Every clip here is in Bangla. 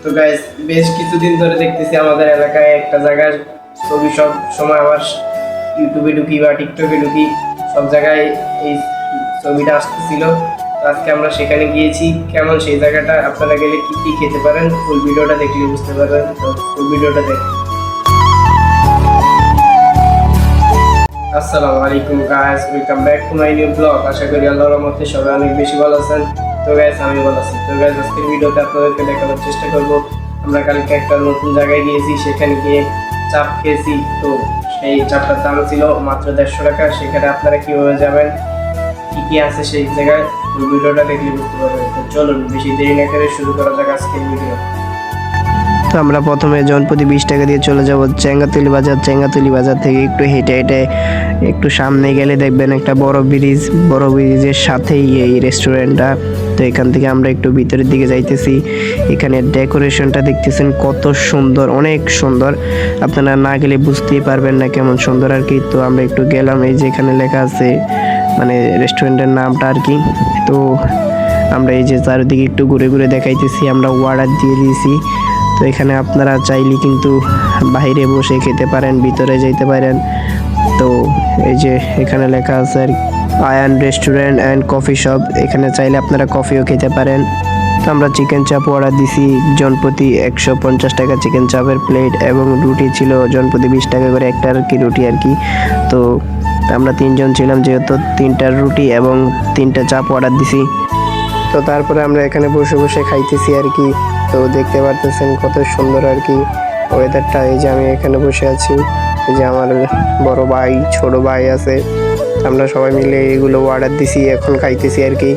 তো গাইস বেশ কিছুদিন ধরে দেখতেছি আমাদের এলাকায় একটা জায়গার ছবি সব সময় আমার ইউটিউবে ঢুকি বা টিকটকে ঢুকি, সব জায়গায় এই ছবিটা আসতেছিল। তো আজকে আমরা সেখানে গিয়েছি। কেমন সেই জায়গাটা, আপনারা গেলে কি কি খেতে পারেন ফুল ভিডিওটা দেখলে বুঝতে পারবেন। তো ফুল ভিডিওটা দেখেন। আসসালামু আলাইকুম guys, welcome back to my new blog. আশা করি আল্লাহর রহমতে সবাই অনেক বেশি ভালো আছেন। তো গাইস আমি ভালো আছি। তো গাইস আজকের ভিডিওতে আপনাদেরকে দেখানোর চেষ্টা করব আমরা কালকে একটা নতুন জায়গায় গিয়েছি, সেখানে গিয়ে চাপ খেয়েছি। তো সেই চাপটার দাম ছিল মাত্র 150 টাকা। সেখানে আপনারা কিভাবে যাবেন, কি কি আছে সেই জায়গায়, ওই ভিডিওটা দেখলে বুঝতে পারবেন। তো চলুন বেশি দেরি না করে শুরু করা যাক আজকের ভিডিও। তো আমরা প্রথমে জনপ্রতি 20 টাকা দিয়ে চলে যাব চেঙ্গাতুলি বাজার। চেঙ্গাতুলি বাজার থেকে একটু হেঁটে হেঁটে একটু সামনে গেলে দেখবেন একটা বড় ব্রিজ, বড় ব্রিজের সাথেই এই রেস্টুরেন্টটা। তো এখান থেকে আমরা একটু ভিতরের দিকে যাইতেছি। এখানে ডেকোরেশনটা দেখতেছেন কত সুন্দর, অনেক সুন্দর। আপনারা না গেলে বুঝতেই পারবেন না কেমন সুন্দর আর কি। তো আমরা একটু গেলাম, এই যে এখানে লেখা আছে মানে রেস্টুরেন্টের নামটা আর কি। তো আমরা এই যে চারিদিকে একটু ঘুরে ঘুরে দেখাইতেছি, আমরা অর্ডার দিয়ে দিয়েছি। তো এখানে আপনারা চাইলে কিন্তু বাইরে বসে খেতে পারেন, ভিতরে যাইতে পারেন। তো এই যে এখানে লেখা আছে Ayan restaurant and coffee shop, এখানে চাইলে আপনারা কফিও খেতে পারেন। তো আমরা চিকেন চাপ অর্ডার দিছি, জনপ্রতি 150 টাকা চিকেন চাপের প্লেট, এবং রুটি ছিল জনপ্রতি 20 টাকা করে একটা আর কি রুটি আর কি। তো আমরা 3 জন ছিলাম, যেহেতু 3টা রুটি এবং 3টা চাপ অর্ডার দিছি। তো তারপরে আমরা এখানে বসে বসে খাইতেছি আর কি। তো দেখতে পারতেছেন কত সুন্দর আর কি ওয়েদারটা। এই যে আমি এখানে বসে আছি, এই যে আমার বড় ভাই ছোট ভাই আছে, আমরা সবাই মিলে এগুলো অর্ডার দিছি, এখন খাইতেছি আর কি।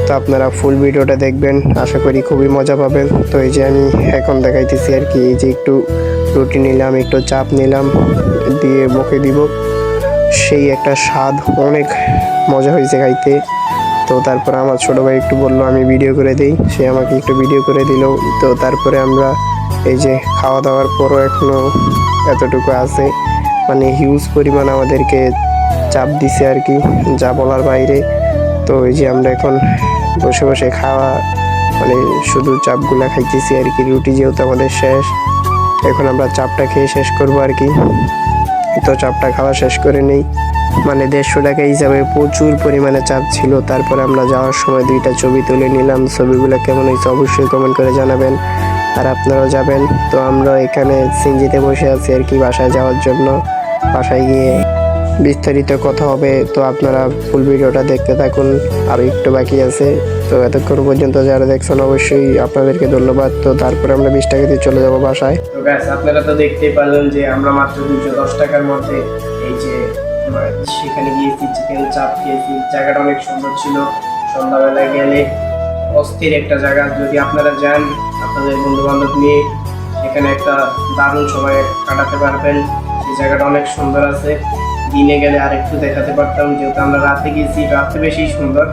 তো আপনারা ফুল ভিডিওটা দেখবেন, আশা করি খুবই মজা পাবেন। তো এই যে আমি এখন দেখাইতেছি আর কি, এই যে একটু রুটি নিলাম, একটু চাপ নিলাম, দিয়ে মুখে দিব, সেই একটা স্বাদ, অনেক মজা হয়েছে খাইতে। তো তারপরে আমার ছোটো ভাই একটু বললো আমি ভিডিও করে দিই, সে আমাকে একটু ভিডিও করে দিল। তো তারপরে আমরা এই যে খাওয়া দাওয়ার পরও এখনও এতটুকু আছে, মানে হিউজ পরিমাণ আমাদেরকে চাপ দিছে আর কি, যা বলার বাইরে। তো এই যে আমরা এখন বসে বসে খাওয়া, মানে শুধু চাপগুলা খাইতেছি আর কি। রুটি যেহেতু আমাদের শেষ, এখন আমরা চাপটা খেয়ে শেষ করবো আর কি। তো চাপটা খাওয়া শেষ করে নেই, মানে 150 টাকা হিসাবে প্রচুর পরিমাণে চাপ ছিল। তারপরে আমরা যাওয়ার সময় 2টা ছবি তুলে নিলাম। ছবিগুলো কেমন হয়েছে অবশ্যই কমেন্ট করে জানাবেন, আর আপনারাও যাবেন। তো আমরা এখানে সিনজিতে বসে আছি আর কি বাসায় যাওয়ার জন্য। বাসায় গিয়ে বিস্তারিত কথা হবে। তো আপনারা ফুল ভিডিওটা দেখতে থাকুন, আরও একটু বাকি আছে। তো এতক্ষণ পর্যন্ত যারা দেখছেন অবশ্যই আপনাদেরকে ধন্যবাদ। তো তারপরে আমরা 20 টাকা দিয়ে চলে যাবো বাসায়। তো গাইস আপনারা তো দেখতেই পারলেন যে আমরা মাত্র 210 টাকার মধ্যে এই যে সেখানে গিয়েছি, চিকেন চাপ খেয়েছি। জায়গাটা অনেক সুন্দর ছিল, সন্ধ্যাবেলায় গেলে অস্থির একটা জায়গা। যদি আপনারা যান আপনাদের বন্ধু বান্ধব নিয়ে, সেখানে একটা দারুণ সময় কাটাতে পারবেন। সেই জায়গাটা অনেক সুন্দর আছে। দিনে গেলে আর একটু দেখাতে পারতাম, যেহেতু আমরা রাতে গিয়েছি, রাতে বেশি সুন্দর।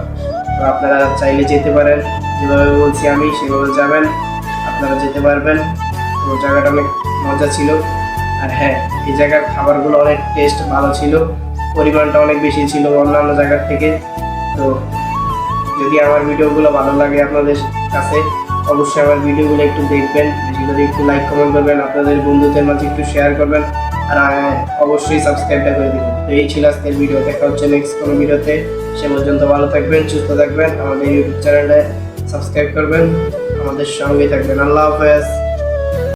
তো আপনারা চাইলে যেতে পারেন, যেভাবে বলছি আমি সেভাবে যাবেন, আপনারা যেতে পারবেন। তো জায়গাটা অনেক মজা ছিল। আর হ্যাঁ, এই জায়গার খাবারগুলো অনেক টেস্ট ভালো ছিল, পরিমাণটা অনেক বেশি ছিল অন্যান্য জায়গার থেকে। তো যদি আমার ভিডিওগুলো ভালো লাগে আপনাদের কাছে, অবশ্যই আমার ভিডিওগুলো একটু দেখবেন, বেশি করে একটু লাইক কমেন্ট করবেন, আপনাদের বন্ধুদের মাঝে একটু শেয়ার করবেন, আর অবশ্যই সাবস্ক্রাইবটা করে দেবেন। তো এই ছিল আজকের ভিডিও, দেখা হচ্ছে নেক্সট কোনো ভিডিওতে। সে পর্যন্ত ভালো থাকবেন, সুস্থ থাকবেন, আমাদের ইউটিউব চ্যানেলে সাবস্ক্রাইব করবেন, আমাদের সঙ্গেই থাকবেন। আল্লাহ হাফেজ।